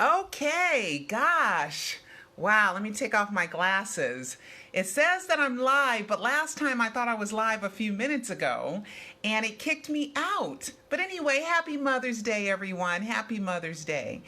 Okay, gosh. Wow, let me take off my glasses. It says that I'm live, but last time I thought I was live a few minutes ago and it kicked me out. But anyway, happy Mother's Day, everyone. Happy Mother's Day.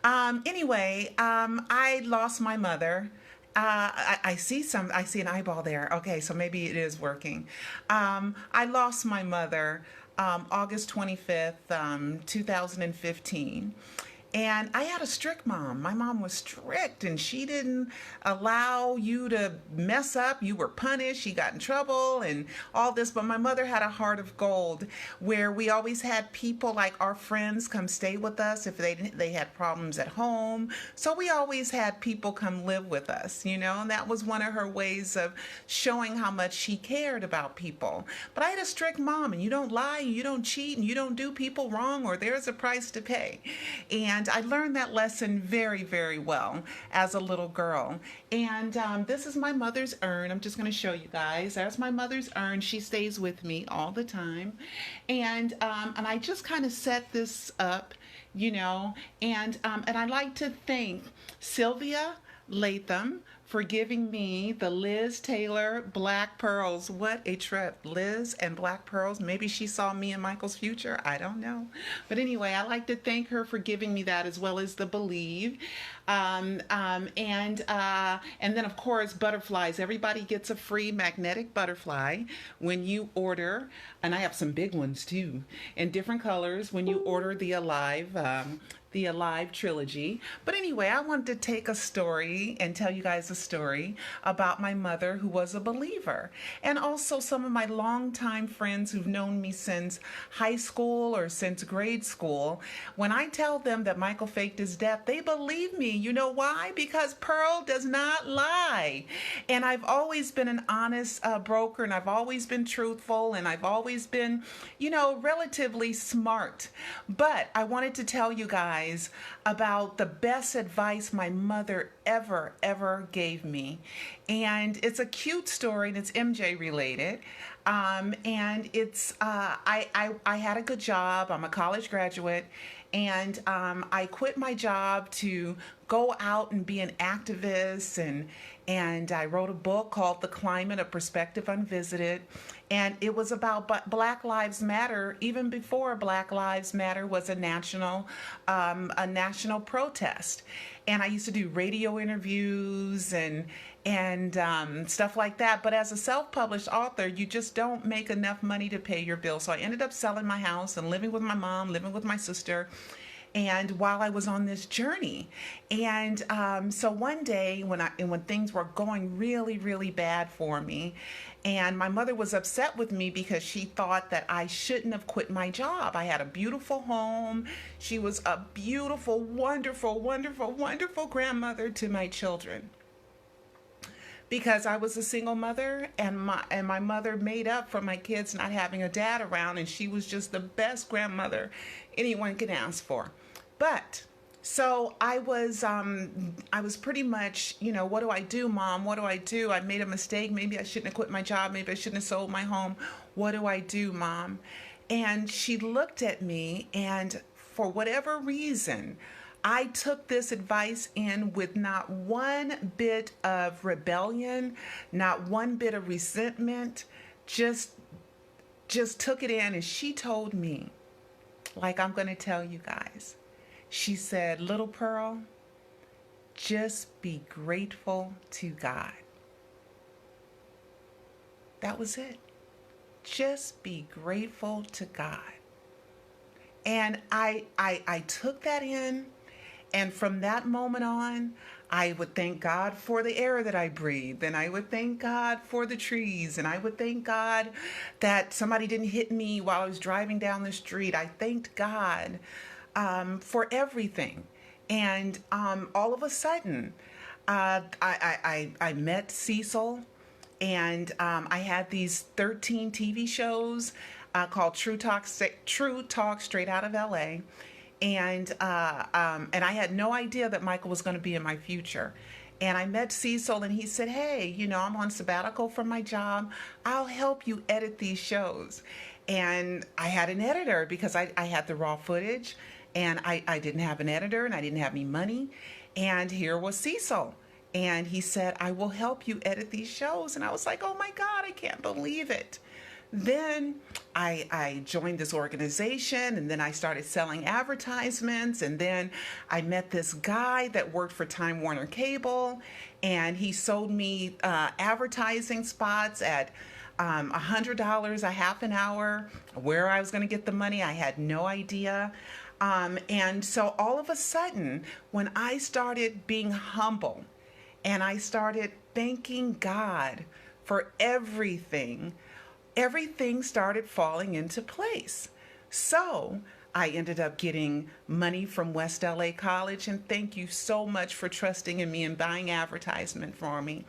I lost my mother. I see an eyeball there. Okay, so maybe it is working. I lost my mother August 25th, 2015. And I had a strict mom. My mom was strict and she didn't allow you to mess up. You were punished. You got in trouble and all this. But my mother had a heart of gold where we always had people like our friends come stay with us if they had problems at home. So we always had people come live with us, and that was one of her ways of showing how much she cared about people. But I had a strict mom, and you don't lie, and you don't cheat, and you don't do people wrong, or there's a price to pay. And I learned that lesson very, very well as a little girl. And this is my mother's urn. I'm just going to show you guys. There's my mother's urn. She stays with me all the time. And I just kind of set this up, and I like to thank Sylvia Latham for giving me the Liz Taylor Black Pearls. What a trip. Liz and Black Pearls. Maybe she saw me in Michael's future. I don't know. But anyway, I like to thank her for giving me that, as well as the Believe. And then, of course, butterflies. Everybody gets a free magnetic butterfly when you order. And I have some big ones, too, in different colors when you order the L.O.V.E Trilogy. But anyway, I wanted to take a story and tell you guys a story about my mother, who was a believer, and also some of my longtime friends who've known me since high school or since grade school. When I tell them that Michael faked his death, they believe me. You know why? Because Pearl does not lie. And I've always been an honest broker, and I've always been truthful, and I've always been, relatively smart. But I wanted to tell you guys about the best advice my mother ever gave me. And it's a cute story, and it's MJ related. And it's I had a good job. I'm a college graduate, and I quit my job to go out and be an activist, and I wrote a book called The Climate, A Perspective Unvisited, and it was about Black Lives Matter even before Black Lives Matter was a national protest. And I used to do radio interviews and stuff like that. But as a self-published author, you just don't make enough money to pay your bills. So I ended up selling my house and living with my mom, living with my sister, and while I was on this journey. And so one day when things were going really, really bad for me, and my mother was upset with me because she thought that I shouldn't have quit my job. I had a beautiful home. She was a beautiful, wonderful, wonderful, wonderful grandmother to my children. Because I was a single mother, and my mother made up for my kids not having a dad around, and she was just the best grandmother anyone could ask for. But so I was pretty much, what do I do, Mom? What do I do? I made a mistake. Maybe I shouldn't have quit my job. Maybe I shouldn't have sold my home. What do I do, Mom? And she looked at me, and for whatever reason, I took this advice in with not one bit of rebellion, not one bit of resentment, just took it in. And she told me, like I'm going to tell you guys, she said, "Little Pearl, just be grateful to God." That was it. Just be grateful to God. And I took that in. And from that moment on, I would thank God for the air that I breathed, and I would thank God for the trees, and I would thank God that somebody didn't hit me while I was driving down the street. I thanked God for everything. And all of a sudden, I met Cecil, and I had these 13 TV shows called True Talk Straight Out of L.A., and I had no idea that Michael was going to be in my future. And I met Cecil, and he said, "Hey, I'm on sabbatical from my job. I'll help you edit these shows." And I had an editor because I had the raw footage, And I didn't have an editor and I didn't have any money. And here was Cecil. And he said, I will help you edit these shows. And I was like, oh my God, I can't believe it. Then I joined this organization, and then I started selling advertisements, and then I met this guy that worked for Time Warner Cable, and he sold me advertising spots at $100 a half an hour. Where I was going to get the money, I had no idea. And so all of a sudden, when I started being humble and I started thanking God for everything, everything started falling into place. So I ended up getting money from West LA College, and thank you so much for trusting in me and buying advertisement for me.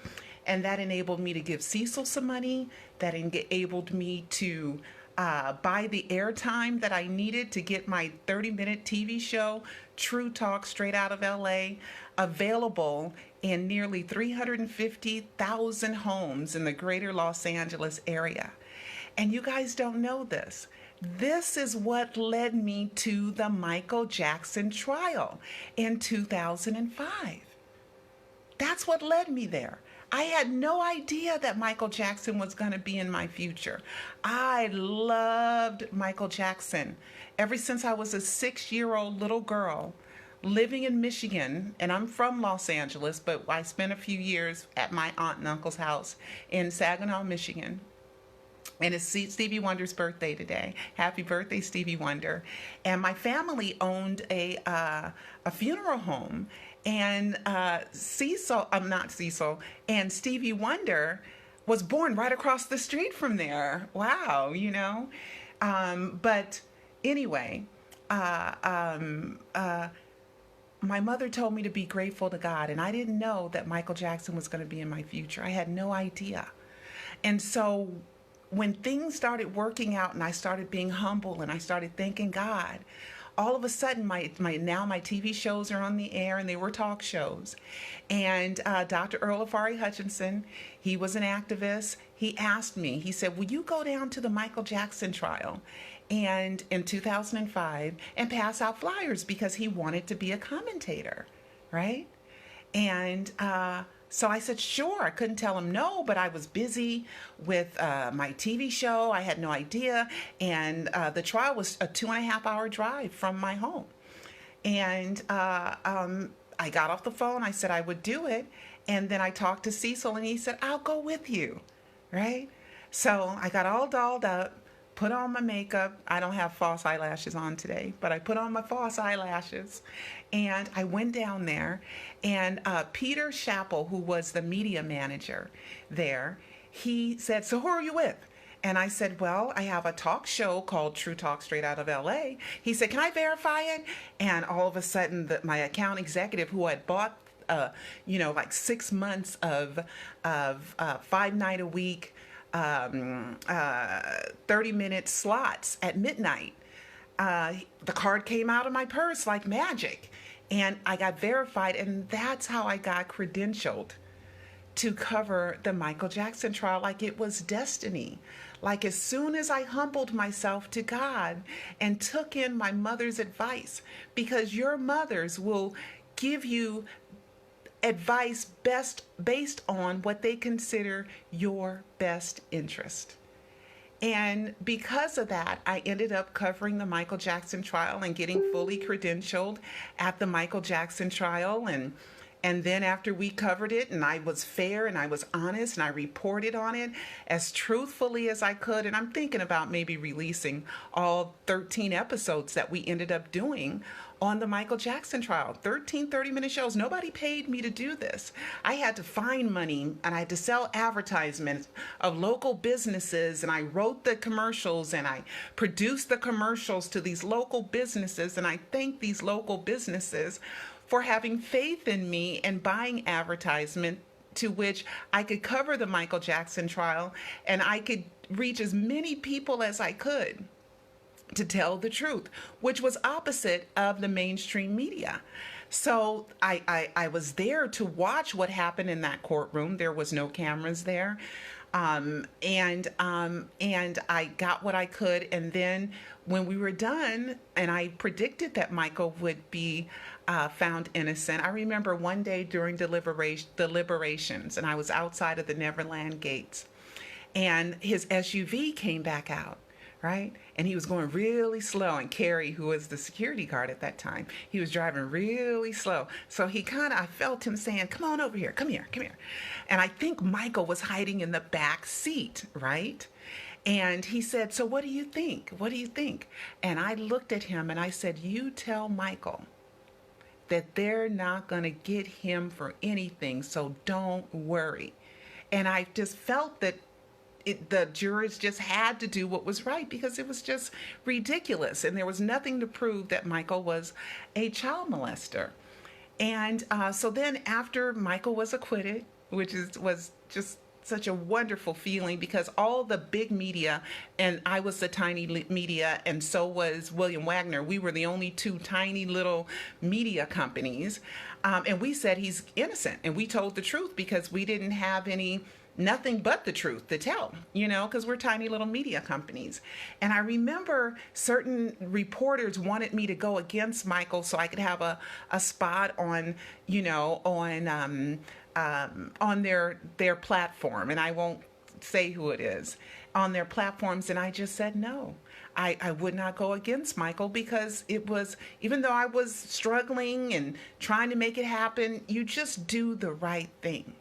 And that enabled me to give Cecil some money, that enabled me to buy the airtime that I needed to get my 30-minute TV show, True Talk Straight Out of LA, available in nearly 350,000 homes in the greater Los Angeles area. And you guys don't know this. This is what led me to the Michael Jackson trial in 2005. That's what led me there. I had no idea that Michael Jackson was going to be in my future. I loved Michael Jackson ever since I was a 6-year-old little girl living in Michigan. And I'm from Los Angeles, but I spent a few years at my aunt and uncle's house in Saginaw, Michigan. And it's Stevie Wonder's birthday today. Happy birthday, Stevie Wonder. And my family owned a funeral home. And not Cecil, and Stevie Wonder was born right across the street from there. Wow, you know. But anyway, my mother told me to be grateful to God, and I didn't know that Michael Jackson was going to be in my future. I had no idea. And so when things started working out and I started being humble and I started thanking God, all of a sudden my TV shows are on the air, and they were talk shows. And Dr. Earl Afari Hutchinson, he was an activist. He asked me, he said, will you go down to the Michael Jackson trial and in 2005 and pass out flyers, because he wanted to be a commentator, right? And so I said, sure. I couldn't tell him no, but I was busy with my TV show. I had no idea. And the trial was a 2.5-hour drive from my home. And I got off the phone. I said I would do it. And then I talked to Cecil, and he said, I'll go with you, right? So I got all dolled up, put on my makeup. I don't have false eyelashes on today, but I put on my false eyelashes, and I went down there. And Peter Chappell, who was the media manager there, he said, so who are you with? And I said, well, I have a talk show called True Talk Straight Out of LA. He said, can I verify it? And all of a sudden, my account executive, who had bought like 6 months of 5-night-a-week 30-minute slots at midnight, the card came out of my purse like magic, and I got verified, and that's how I got credentialed to cover the Michael Jackson trial, like it was destiny. Like as soon as I humbled myself to God and took in my mother's advice, because your mothers will give you advice based on what they consider your best interest. And because of that, I ended up covering the Michael Jackson trial and getting fully credentialed at the Michael Jackson trial. And then after we covered it, and I was fair and I was honest and I reported on it as truthfully as I could. And I'm thinking about maybe releasing all 13 episodes that we ended up doing on the Michael Jackson trial. 13 30-minute shows. Nobody paid me to do this. I had to find money, and I had to sell advertisements of local businesses, and I wrote the commercials, and I produced the commercials to these local businesses, and I thank these local businesses for having faith in me and buying advertisement to which I could cover the Michael Jackson trial, and I could reach as many people as I could to tell the truth, which was opposite of the mainstream media. So I was there to watch what happened in that courtroom. There was no cameras there. And I got what I could. And then when we were done, and I predicted that Michael would be found innocent. I remember one day during deliberations, and I was outside of the Neverland gates, and his SUV came back out, right? And he was going really slow. And Carrie, who was the security guard at that time, he was driving really slow. So I felt him saying, "Come on over here, come here, come here." And I think Michael was hiding in the back seat, right? And he said, "So what do you think? What do you think?" And I looked at him and I said, "You tell Michael that they're not going to get him for anything, so don't worry." And I just felt that the jurors just had to do what was right, because it was just ridiculous. And there was nothing to prove that Michael was a child molester. And so then after Michael was acquitted, was just such a wonderful feeling, because all the big media, and I was the tiny media, and so was William Wagner. We were the only two tiny little media companies. And we said he's innocent, and we told the truth because we didn't have nothing but the truth to tell, because we're tiny little media companies. And I remember certain reporters wanted me to go against Michael so I could have a spot on, on their platform. And I won't say who it is, on their platforms. And I just said no. I would not go against Michael, because it was, even though I was struggling and trying to make it happen, you just do the right thing.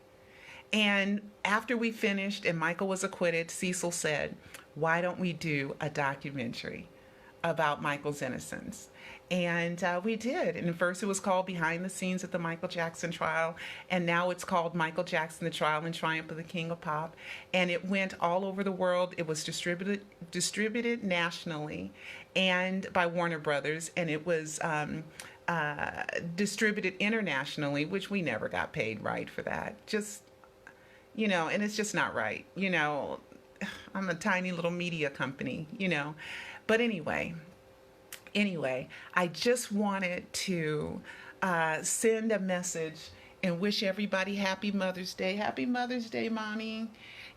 And after we finished and Michael was acquitted, Cecil said, "Why don't we do a documentary about Michael's innocence?" And we did. And at first it was called Behind the Scenes at the Michael Jackson Trial. And now it's called Michael Jackson, the Trial and Triumph of the King of Pop. And it went all over the world. It was distributed nationally and by Warner Brothers. And it was distributed internationally, which we never got paid right for that. And it's just not right. I'm a tiny little media company. But anyway, I just wanted to send a message and wish everybody happy Mother's Day. Happy Mother's Day, Mommy.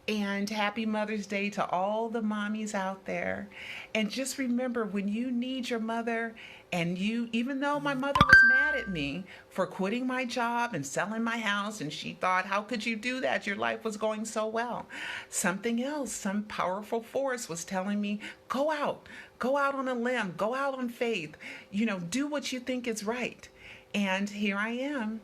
And happy Mother's Day to all the mommies out there. And just remember, when you need your mother, even though my mother was mad at me for quitting my job and selling my house, and she thought, "How could you do that? Your life was going so well." Something else, some powerful force was telling me, go out on a limb, go out on faith, do what you think is right. And here I am,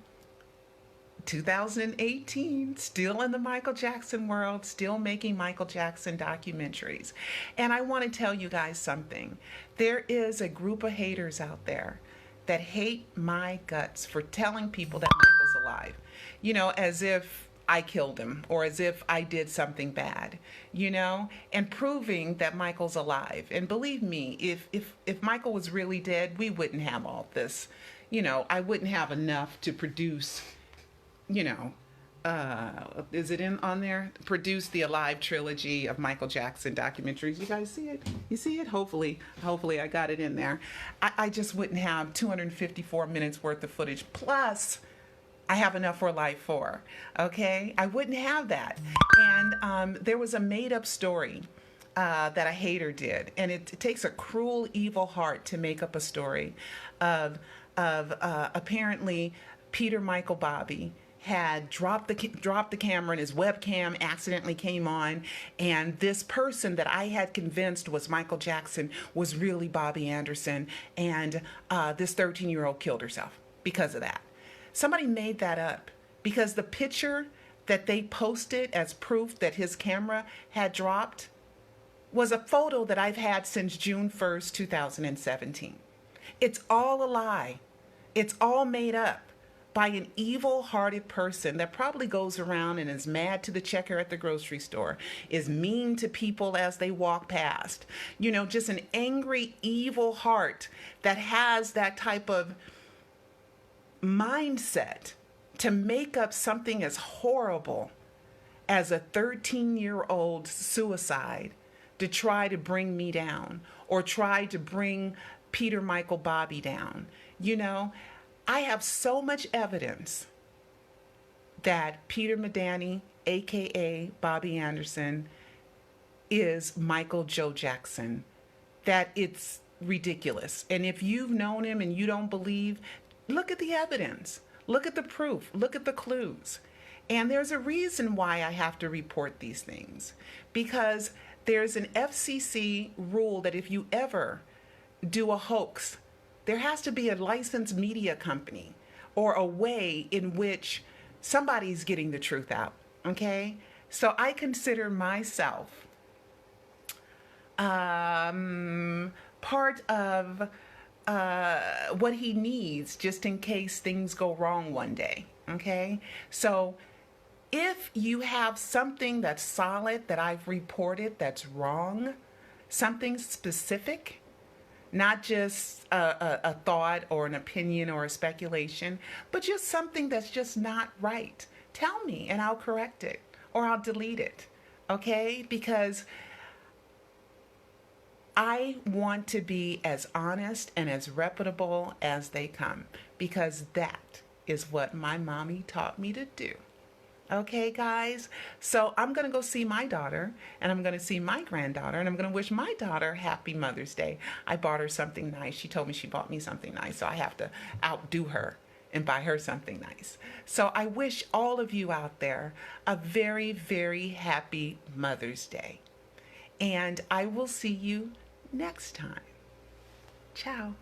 2018, still in the Michael Jackson world, still making Michael Jackson documentaries. And I want to tell you guys something. There is a group of haters out there that hate my guts for telling people that Michael's alive, as if I killed him or as if I did something bad, and proving that Michael's alive. And believe me, if Michael was really dead, we wouldn't have all this. I wouldn't have enough to produce, is it on there? Produce the L.O.V.E trilogy of Michael Jackson documentaries. You guys see it? You see it? Hopefully I got it in there. I just wouldn't have 254 minutes worth of footage. Plus, I have enough for Life 4. Okay? I wouldn't have that. And there was a made-up story that a hater did. And it takes a cruel, evil heart to make up a story of apparently Peter Michael Bobby had dropped the camera, and his webcam accidentally came on, and this person that I had convinced was Michael Jackson was really Bobby Anderson, and this 13-year-old killed herself because of that. Somebody made that up because the picture that they posted as proof that his camera had dropped was a photo that I've had since June 1st, 2017. It's all a lie. It's all made up by an evil-hearted person that probably goes around and is mad to the checker at the grocery store, is mean to people as they walk past. Just an angry, evil heart that has that type of mindset to make up something as horrible as a 13-year-old suicide to try to bring me down or try to bring Peter Michael Bobby down. I have so much evidence that Peter Medani aka Bobby Anderson, is Michael Joe Jackson. That it's ridiculous. And if you've known him and you don't believe, look at the evidence, look at the proof, look at the clues. And there's a reason why I have to report these things, because there's an FCC rule that if you ever do a hoax, there has to be a licensed media company or a way in which somebody's getting the truth out. Okay? So I consider myself part of what he needs just in case things go wrong one day. Okay? So if you have something that's solid that I've reported that's wrong, something specific, not just a thought or an opinion or a speculation, but just something that's just not right, tell me and I'll correct it or I'll delete it. Okay? Because I want to be as honest and as reputable as they come, because that is what my mommy taught me to do. Okay, guys? So I'm going to go see my daughter, and I'm going to see my granddaughter, and I'm going to wish my daughter happy Mother's Day. I bought her something nice. She told me she bought me something nice, so I have to outdo her and buy her something nice. So I wish all of you out there a very, very happy Mother's Day. And I will see you next time. Ciao.